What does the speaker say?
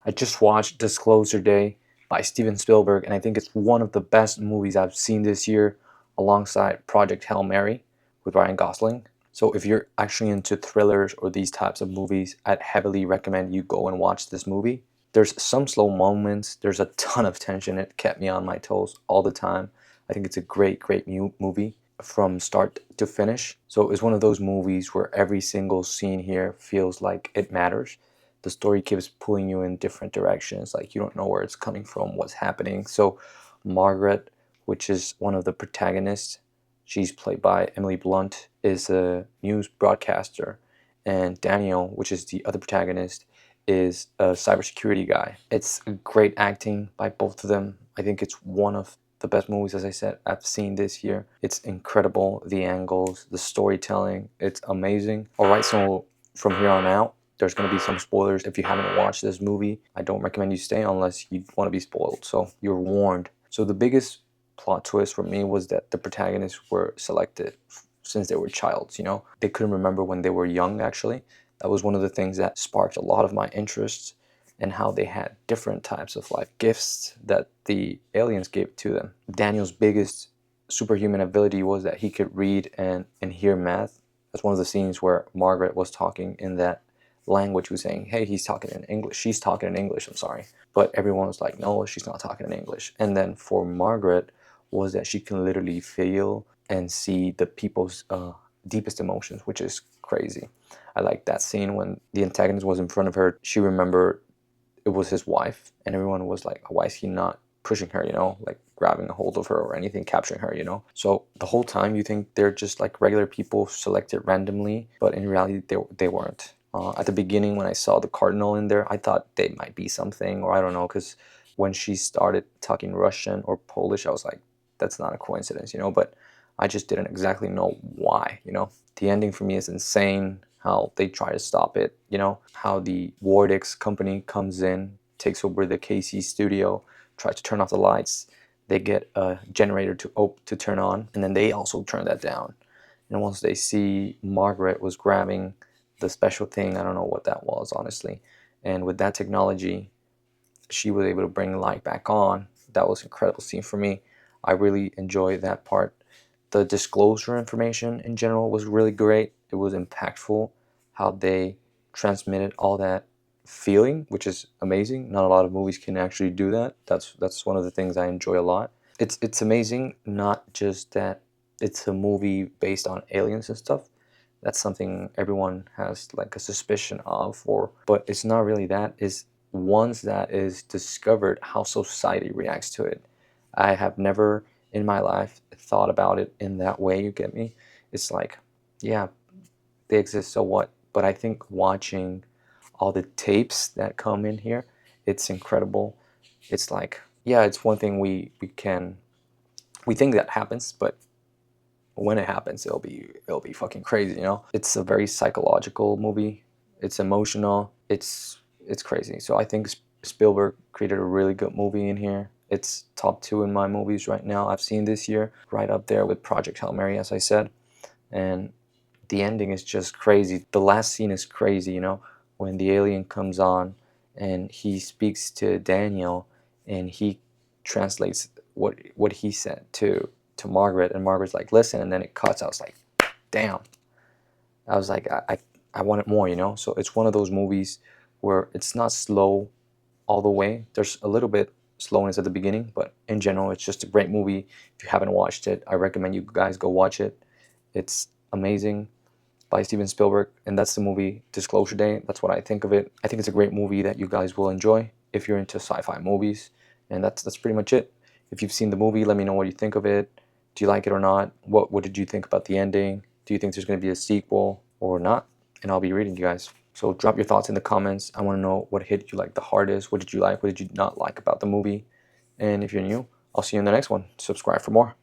I just watched Disclosure Day by Steven Spielberg, and I think it's one of the best movies I've seen this year, alongside Project Hail Mary with Ryan Gosling. So if you're actually into thrillers or these types of movies, I'd heavily recommend you go and watch this movie. There's some slow moments, there's a ton of tension. It kept me on my toes all the time. I think it's a great movie from start to finish. So it's one of those movies where every single scene here feels like it matters. The story keeps pulling you in different directions, like you don't know where it's coming from, what's happening. So Margaret, which is one of the protagonists, she's played by Emily Blunt, is a news broadcaster, and Daniel, which is the other protagonist, is a cybersecurity guy. It's great acting by both of them. I think it's one of the best movies, as I said, I've seen this year. It's incredible, the angles, the storytelling, it's amazing. All right, so from here on out, there's going to be some spoilers. If you haven't watched this movie, I don't recommend you stay unless you want to be spoiled. So you're warned. So the biggest plot twist for me was that the protagonists were selected since they were childs, you know? They couldn't remember when they were young, actually. That was one of the things that sparked a lot of my interests, and how they had different types of like gifts that the aliens gave to them. Daniel's biggest superhuman ability was that he could read and hear math. That's one of the scenes where Margaret was talking in that language, was saying, hey, he's talking in English. She's talking in English, I'm sorry. But everyone was like, no, she's not talking in English. And then for Margaret was that she can literally feel and see the people's deepest emotions, which is crazy. I like that scene when the antagonist was in front of her. She remembered it was his wife, and everyone was like, why is he not pushing her, you know, like grabbing a hold of her or anything, capturing her, you know? So the whole time you think they're just like regular people selected randomly, but in reality they weren't. At the beginning, when I saw the cardinal in there, I thought they might be something, or I don't know, because when she started talking Russian or Polish, I was like, that's not a coincidence, you know? But I just didn't exactly know why, you know? The ending for me is insane. How they try to stop it, you know? How the Wardix company comes in, takes over the KC studio, tries to turn off the lights. They get a generator to turn on, and then they also turn that down. And once they see Margaret was grabbing the special thing, I don't know what that was, honestly. And with that technology, she was able to bring light back on. That was an incredible scene for me. I really enjoyed that part. The disclosure information in general was really great. It was impactful how they transmitted all that feeling, which is amazing. Not a lot of movies can actually do that. That's one of the things I enjoy a lot. It's amazing, not just that it's a movie based on aliens and stuff. That's something everyone has like a suspicion of, or but it's not really that. It's once that is discovered, how society reacts to it. I have never in my life thought about it in that way, you get me? It's like, yeah, they exist, so what? But I think watching all the tapes that come in here, it's incredible. It's like, yeah, it's one thing we think that happens, but when it happens, it'll be fucking crazy, you know? It's a very psychological movie. It's emotional. It's crazy. So I think Spielberg created a really good movie in here. It's top 2 in my movies right now I've seen this year, right up there with Project Hail Mary, as I said. And the ending is just crazy. The last scene is crazy, you know, when the alien comes on and he speaks to Daniel, and he translates what he said to Margaret, and Margaret's like, listen, and then it cuts. I was like, damn. I was like, I wanted more, you know? So it's one of those movies where it's not slow all the way. There's a little bit slowness at the beginning, but in general, it's just a great movie. If you haven't watched it, I recommend you guys go watch it. It's amazing, by Steven Spielberg, and that's the movie Disclosure Day. That's what I think of it. I think it's a great movie that you guys will enjoy if you're into sci-fi movies, and that's pretty much it. If you've seen the movie, let me know what you think of it. Do you like it or not? What did you think about the ending? Do you think there's going to be a sequel or not? And I'll be reading you guys. So drop your thoughts in the comments. I want to know what hit you like the hardest. What did you like? What did you not like about the movie? And if you're new, I'll see you in the next one. Subscribe for more.